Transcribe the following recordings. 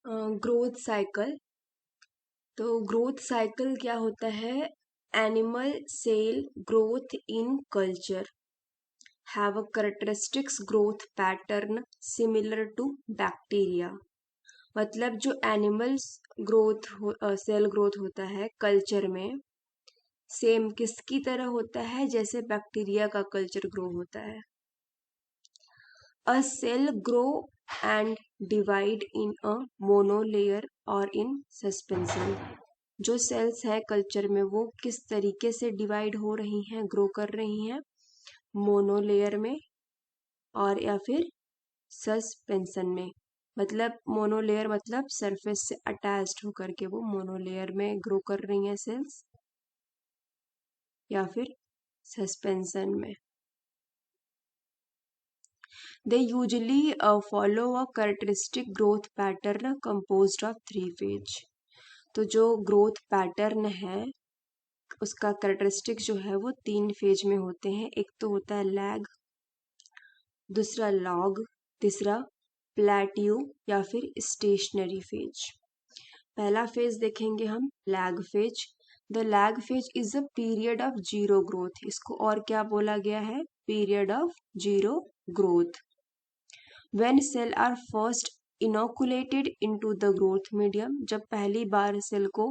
Growth cycle. तो growth cycle क्या होता है? Animal cell growth in culture have a characteristics growth pattern similar to bacteria. मतलब जो एनिमल्स ग्रोथ सेल ग्रोथ होता है कल्चर में, सेम किसकी तरह होता है? जैसे बैक्टीरिया का कल्चर ग्रो होता है। A cell grow and divide in a monolayer और इन सस्पेंशन। जो सेल्स है कल्चर में वो किस तरीके से डिवाइड हो रही हैं, ग्रो कर रही हैं? मोनोलेयर में और या फिर सस्पेंशन में। मतलब मोनोलेयर मतलब सरफेस से अटैच्ड होकर के वो मोनोलेयर में ग्रो कर रही हैं सेल्स, या फिर सस्पेंशन में। They usually follow a characteristic growth pattern composed of 3 phase। तो जो ग्रोथ पैटर्न है उसका कैरेक्टरिस्टिक जो है वो 3 फेज में होते हैं। एक तो होता है लैग, दूसरा लॉग, तीसरा प्लेट्यू या फिर स्टेशनरी फेज। पहला फेज देखेंगे हम, lag phase. The lag phase is a period of zero growth. इसको और क्या बोला गया है? Period of zero growth. When cell are first inoculated into the growth medium, जब पहली बार सेल को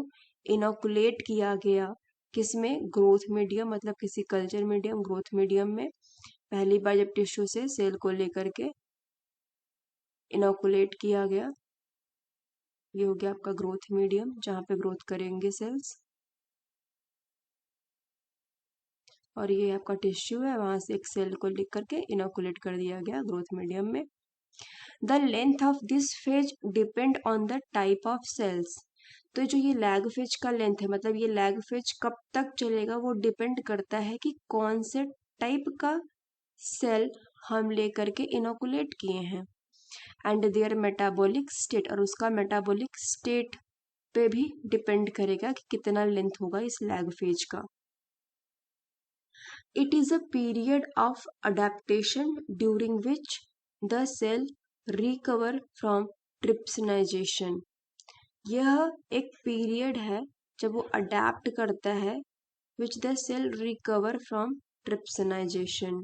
इनोकुलेट किया गया, किसमें? ग्रोथ मीडियम, मतलब किसी कल्चर मीडियम, ग्रोथ मीडियम में पहली बार जब टिश्यू से सेल को लेकर के इनोकुलेट किया गया, ये हो गया आपका ग्रोथ मीडियम जहाँ पे ग्रोथ करेंगे सेल्स। और ये आपका टिश्यू है, वहां से एक सेल को लेकर के इनोकुलेट कर दिया गया ग्रोथ मीडियम में। The length of this phase depend on the type of cells। तो जो ये लैग फेज का लेंथ है, मतलब ये लैग फेज कब तक चलेगा, वो डिपेंड करता है कि कौन से टाइप का सेल हम लेकर के इनोकुलेट किए हैं, एंड देयर मेटाबॉलिक स्टेट, और उसका मेटाबॉलिक स्टेट पे भी डिपेंड करेगा कि कितना लेंथ होगा इस लैग फेज का। It is a period of adaptation during which the cell recover from trypsinization। यह एक पीरियड है जब वो अडेप्ट करता है, which the cell recover from trypsinization।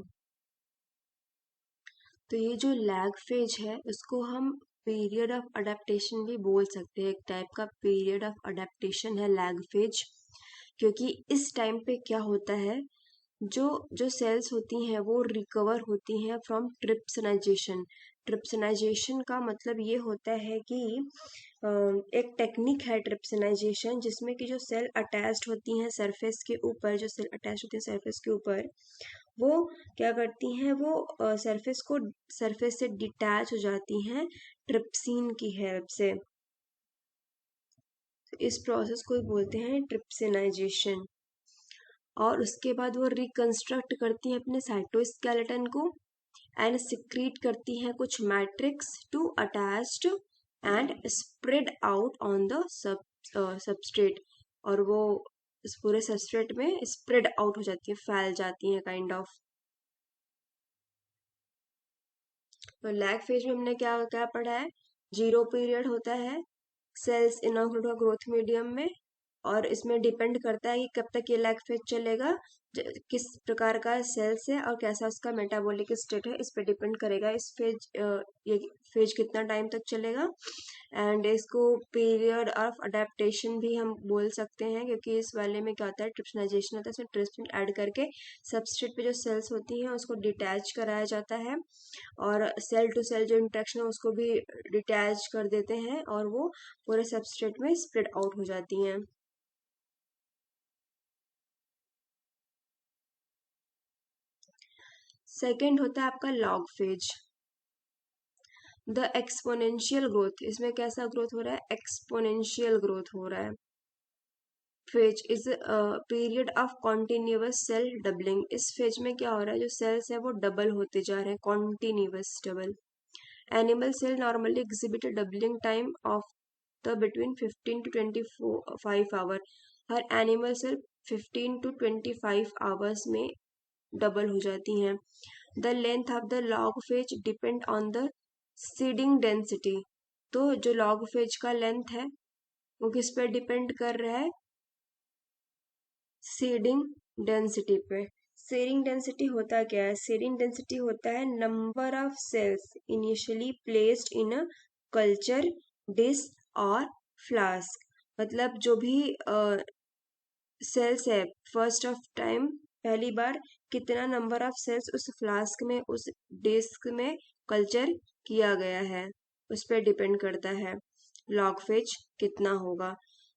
तो ये जो लैग फेज है उसको हम पीरियड ऑफ अडेप्टेशन भी बोल सकते हैं। एक टाइप का पीरियड ऑफ अडेप्टेशन है लैग फेज, क्योंकि इस टाइम पे क्या होता है, जो जो सेल्स होती हैं वो रिकवर होती हैं फ्रॉम ट्रिप्सिनाइजेशन। ट्रिप्सिनाइजेशन का मतलब ये होता है कि एक टेक्निक है ट्रिप्सिनाइजेशन, जिसमें कि जो सेल अटैच्ड होती हैं सरफेस के ऊपर, जो सेल अटैच होती हैं सरफेस के ऊपर, वो क्या करती हैं, वो सरफेस से डिटैच हो जाती हैं ट्रिप्सिन की हेल्प से। तो इस प्रोसेस को बोलते हैं ट्रिप्सिनाइजेशन। और उसके बाद वो रिकंस्ट्रक्ट करती हैं अपने साइटोस्केलेटन को एंड सिक्रीट करती हैं कुछ matrix to attached and spread out on the substrate. और वो इस पूरे सबस्ट्रेट में स्प्रेड आउट हो जाती है, फैल जाती हैं काइंड ऑफ। तो लैग फेज में हमने क्या क्या पढ़ा है? जीरो पीरियड होता है, सेल्स इनोकुलेट ग्रोथ मीडियम में, और इसमें डिपेंड करता है कि कब तक ये लैग फेज चलेगा, किस प्रकार का सेल्स है और कैसा उसका मेटाबॉलिक स्टेट है, इस पे डिपेंड करेगा इस फेज ये फेज कितना टाइम तक चलेगा। एंड इसको पीरियड ऑफ अडेप्टेशन भी हम बोल सकते हैं, क्योंकि इस वाले में क्या होता है, ट्रिप्सिनाइजेशन होता है, इसमें ट्रिप्सिन ऐड करके सबस्ट्रेट पे जो सेल्स होती हैं उसको डिटैच कराया जाता है, और सेल टू सेल जो इंट्रैक्शन है उसको भी डिटैच कर देते हैं, और वो पूरे सबस्ट्रेट में स्प्रेड आउट हो जाती हैं। सेकेंड होता है आपका log phase, the exponential growth. इसमें कैसा ग्रोथ हो रहा है? एक्सपोनेंशियल ग्रोथ हो रहा है। Phase is period of continuous cell doubling. इस फेज में क्या हो रहा है, जो सेल्स है वो डबल होते जा रहे हैं, continuous double. Animal cell normally exhibit doubling time of the between 15 to 25 hour. हर एनिमल सेल 15 to 25 आवर्स में डबल हो जाती हैं। The length of the log phase depend on the seeding density. तो जो लॉग फेज का length है वो किस पे डिपेंड कर रहा है, सीडिंग डेंसिटी पे। सीडिंग डेंसिटी होता क्या है, सीडिंग डेंसिटी होता है number of cells initially placed in a culture dish और फ्लास्क। मतलब जो भी सेल्स है फर्स्ट ऑफ टाइम पहली बार कितना नंबर ऑफ सेल्स उस फ्लास्क में उस डिस्क में कल्चर किया गया है उस पर डिपेंड करता है लॉग फेज कितना होगा।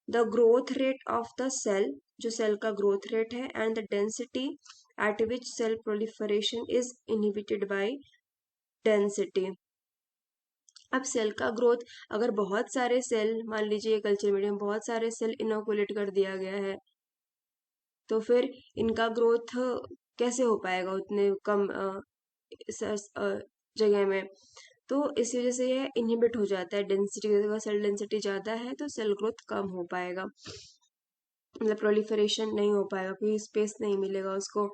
The growth rate of the cell, जो सेल का ग्रोथ रेट है, and the density at which cell proliferation is inhibited by density. अब सेल का ग्रोथ, अगर बहुत सारे सेल, मान लीजिए कल्चर मीडियम बहुत सारे सेल इनोकुलेट कर दिया गया है तो फिर इनका ग्रोथ कैसे हो पाएगा उतने कम जगह में। तो इसी वजह से ये इनहिबिट हो जाता है, डेंसिटी अगर सेल डेंसिटी ज़्यादा है तो सेल ग्रोथ कम हो पाएगा, मतलब प्रोलिफरेशन नहीं हो पाएगा, कोई स्पेस नहीं मिलेगा उसको।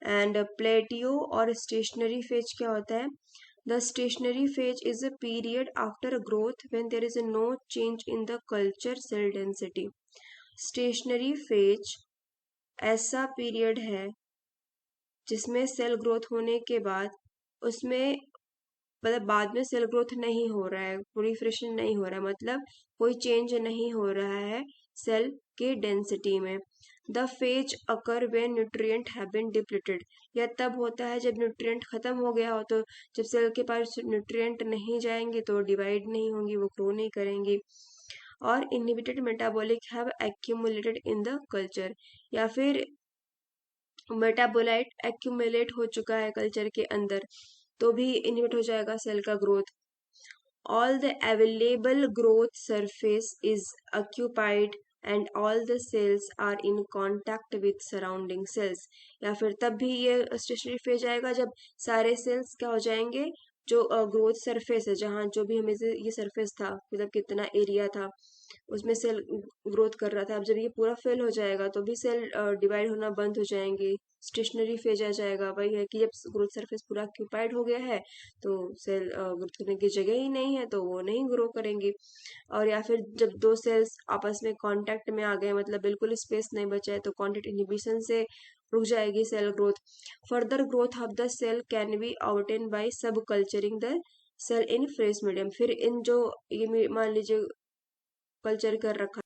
एंड प्लेटियो और स्टेशनरी फेज क्या होता है, the stationary phase is a period after growth when there is no change in the culture cell density. Stationary phase ऐसा पीरियड है जिसमें सेल ग्रोथ होने के बाद उसमें, मतलब बाद में सेल ग्रोथ नहीं हो रहा है, प्रोलिफरेशन नहीं हो रहा है, मतलब कोई चेंज नहीं हो रहा है सेल के डेंसिटी में। The phase occur when nutrient have been depleted, यह तब होता है जब न्यूट्रिएंट खत्म हो गया हो। तो जब सेल के पास न्यूट्रिएंट नहीं जाएंगे तो डिवाइड नहीं होंगी, वो ग्रो नहीं करेंगी। और inhibited metabolic have accumulated in the culture, या फिर मेटाबोलाइट एक्यूमुलेट हो चुका है कल्चर के अंदर तो भी इनहिबिट हो जाएगा सेल का growth. All the available growth surface is occupied and all the cells are in contact with surrounding cells, या फिर तब भी ये स्टेशनरी फेज आएगा जब सारे सेल्स क्या हो जाएंगे, जो ग्रोथ सरफेस है जहाँ जो भी हमें से ये सरफेस था, मतलब कितना एरिया था उसमें सेल ग्रोथ कर रहा था, अब जब ये पूरा फेल हो जाएगा तो भी सेल डिवाइड होना बंद हो जाएंगे, स्टेशनरी फेज आ जाएगा। वही है कि जब ग्रोथ सरफेस पूरा ऑक्यूपाइड हो गया है तो सेल ग्रोथ करने की जगह ही नहीं है तो वो नहीं ग्रो करेंगी। और या फिर जब दो सेल्स आपस में कांटेक्ट में आ गए, मतलब बिल्कुल स्पेस नहीं बचा है, तो कांटेक्ट इनहिबिशन से रुक जाएगी cell growth. Further growth of the cell can be obtain by sub culturing the cell in fresh medium. फिर इन जो ये मान लीजिए कल्चर कर रखा